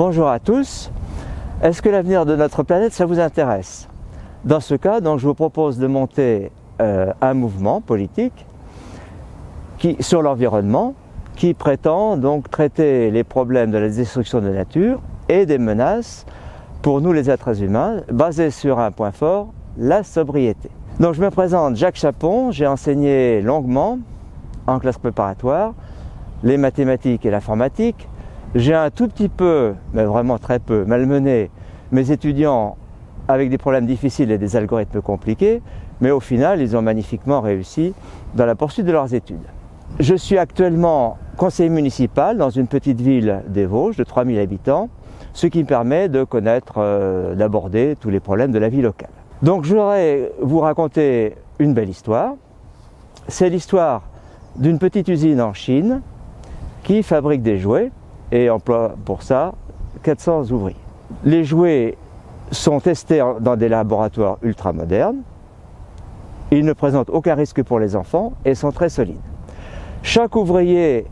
Bonjour à tous. Est-ce que l'avenir de notre planète, ça vous intéresse? Dans ce cas, donc, je vous propose de monter un mouvement politique sur l'environnement qui prétend donc traiter les problèmes de la destruction de la nature et des menaces pour nous les êtres humains, basés sur un point fort, la sobriété. Donc je me présente Jacques Chapon, j'ai enseigné longuement en classe préparatoire les mathématiques et l'informatique. J'ai un tout petit peu, mais vraiment très peu, malmené mes étudiants avec des problèmes difficiles et des algorithmes compliqués, mais au final, ils ont magnifiquement réussi dans la poursuite de leurs études. Je suis actuellement conseiller municipal dans une petite ville des Vosges de 3000 habitants, ce qui me permet de connaître, d'aborder tous les problèmes de la vie locale. Donc je voudrais vous raconter une belle histoire. C'est l'histoire d'une petite usine en Chine qui fabrique des jouets et emploie pour ça 400 ouvriers. Les jouets sont testés dans des laboratoires ultra modernes. Ils ne présentent aucun risque pour les enfants et sont très solides. Chaque ouvrier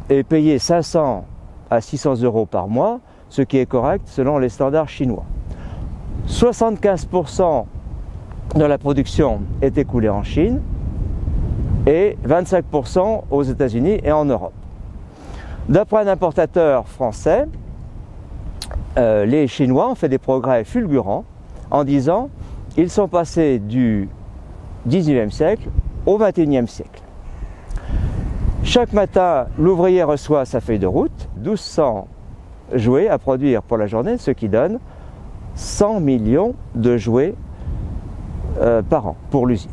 est payé 500 à 600 € par mois, ce qui est correct selon les standards chinois. 75% de la production est écoulée en Chine et 25% aux États-Unis et en Europe. D'après un importateur français, les Chinois ont fait des progrès fulgurants en 10 ans. Ils sont passés du 19e siècle au 21e siècle. Chaque matin, l'ouvrier reçoit sa feuille de route, 1200 jouets à produire pour la journée, ce qui donne 100 millions de jouets par an pour l'usine.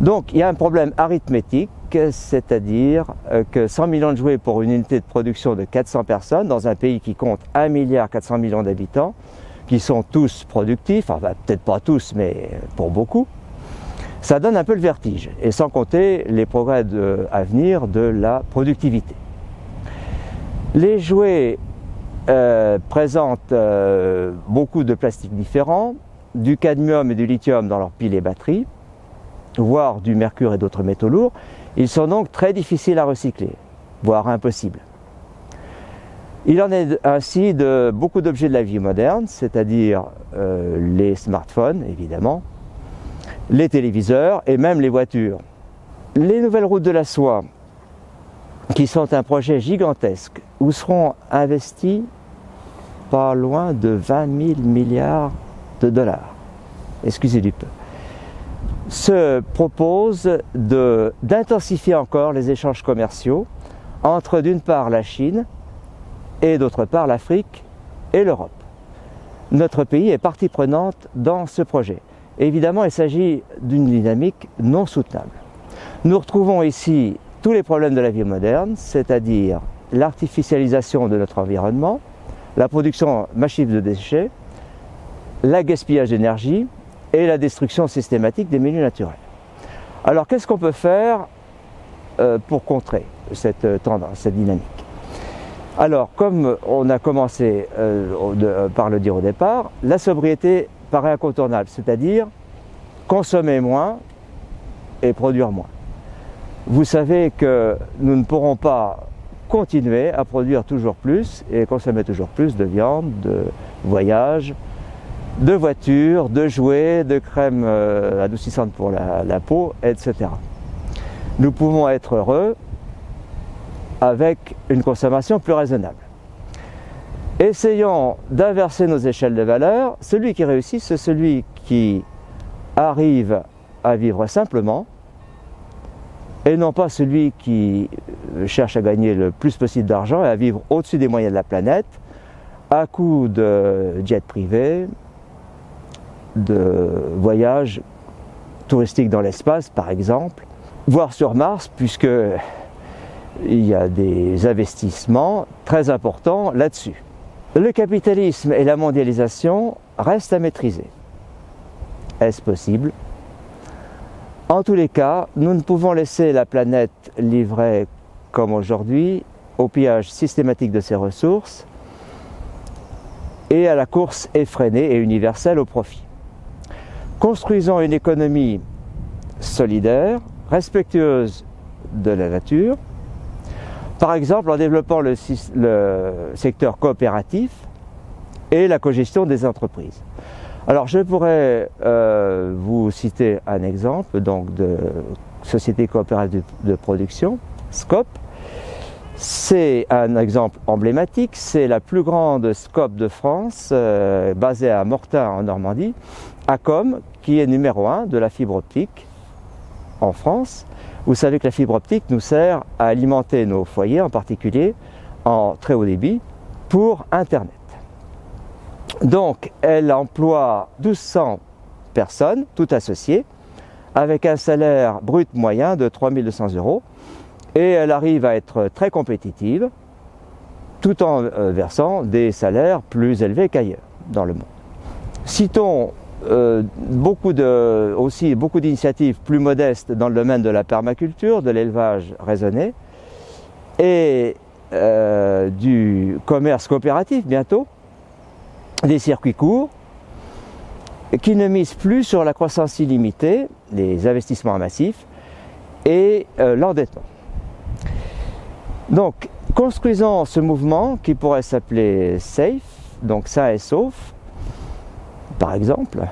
Donc il y a un problème arithmétique, c'est-à-dire que 100 millions de jouets pour une unité de production de 400 personnes dans un pays qui compte 1,4 milliard d'habitants, qui sont tous productifs, enfin peut-être pas tous, mais pour beaucoup, ça donne un peu le vertige, et sans compter les progrès à venir de la productivité. Les jouets présentent beaucoup de plastiques différents, du cadmium et du lithium dans leurs piles et batteries, voire du mercure et d'autres métaux lourds. Ils sont donc très difficiles à recycler, voire impossibles. Il en est ainsi de beaucoup d'objets de la vie moderne, c'est-à-dire les smartphones évidemment, les téléviseurs et même les voitures. Les nouvelles routes de la soie, qui sont un projet gigantesque, où seront investis pas loin de 20 000 milliards de dollars, excusez du peu, se propose d'intensifier encore les échanges commerciaux entre d'une part la Chine et d'autre part l'Afrique et l'Europe. Notre pays est partie prenante dans ce projet. Évidemment, il s'agit d'une dynamique non soutenable. Nous retrouvons ici tous les problèmes de la vie moderne, c'est-à-dire l'artificialisation de notre environnement, la production massive de déchets, le gaspillage d'énergie et la destruction systématique des milieux naturels. Alors qu'est-ce qu'on peut faire pour contrer cette tendance, cette dynamique? Alors, comme on a commencé par le dire au départ, la sobriété paraît incontournable, c'est-à-dire consommer moins et produire moins. Vous savez que nous ne pourrons pas continuer à produire toujours plus et consommer toujours plus de viande, de voyages, de voitures, de jouets, de crèmes adoucissantes pour la peau, etc. Nous pouvons être heureux avec une consommation plus raisonnable. Essayons d'inverser nos échelles de valeur. Celui qui réussit, c'est celui qui arrive à vivre simplement et non pas celui qui cherche à gagner le plus possible d'argent et à vivre au-dessus des moyens de la planète à coup de jets privés, de voyages touristiques dans l'espace par exemple, voire sur Mars, puisque il y a des investissements très importants là-dessus. Le capitalisme et la mondialisation restent à maîtriser. Est-ce possible? En tous les cas, nous ne pouvons laisser la planète livrée comme aujourd'hui au pillage systématique de ses ressources et à la course effrénée et universelle au profit. Construisons une économie solidaire, respectueuse de la nature, Par exemple, en développant le secteur coopératif et la cogestion des entreprises. Alors, je pourrais vous citer un exemple donc, de société coopérative de production, SCOP. C'est un exemple emblématique, c'est la plus grande SCOP de France, basée à Mortain en Normandie, ACOM, qui est numéro 1 de la fibre optique en France. Vous savez que la fibre optique nous sert à alimenter nos foyers, en particulier en très haut débit, pour Internet. Donc, elle emploie 1200 personnes, toutes associées, avec un salaire brut moyen de 3200 €. Et elle arrive à être très compétitive, tout en versant des salaires plus élevés qu'ailleurs dans le monde. Citons aussi beaucoup d'initiatives plus modestes dans le domaine de la permaculture, de l'élevage raisonné et du commerce coopératif bientôt, des circuits courts qui ne misent plus sur la croissance illimitée, les investissements massifs et l'endettement. Donc, construisons ce mouvement qui pourrait s'appeler SAFE, donc sain et sauf, par exemple.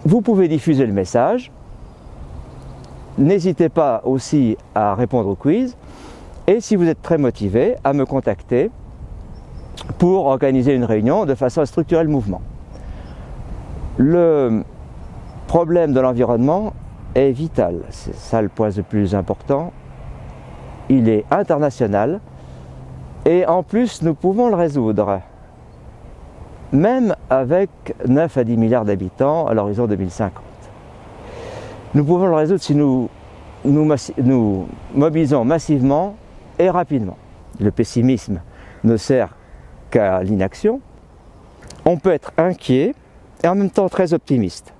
Vous pouvez diffuser le message. N'hésitez pas aussi à répondre au quiz. Et si vous êtes très motivé, à me contacter pour organiser une réunion de façon à structurer le mouvement. Le problème de l'environnement est vital. C'est ça le point le plus important. Il est international et en plus nous pouvons le résoudre, même avec 9 à 10 milliards d'habitants à l'horizon 2050. Nous pouvons le résoudre si nous mobilisons massivement et rapidement. Le pessimisme ne sert qu'à l'inaction. On peut être inquiet et en même temps très optimiste,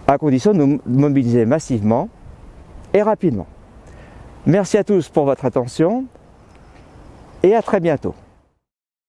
à condition de nous mobiliser massivement et rapidement. Merci à tous pour votre attention et à très bientôt.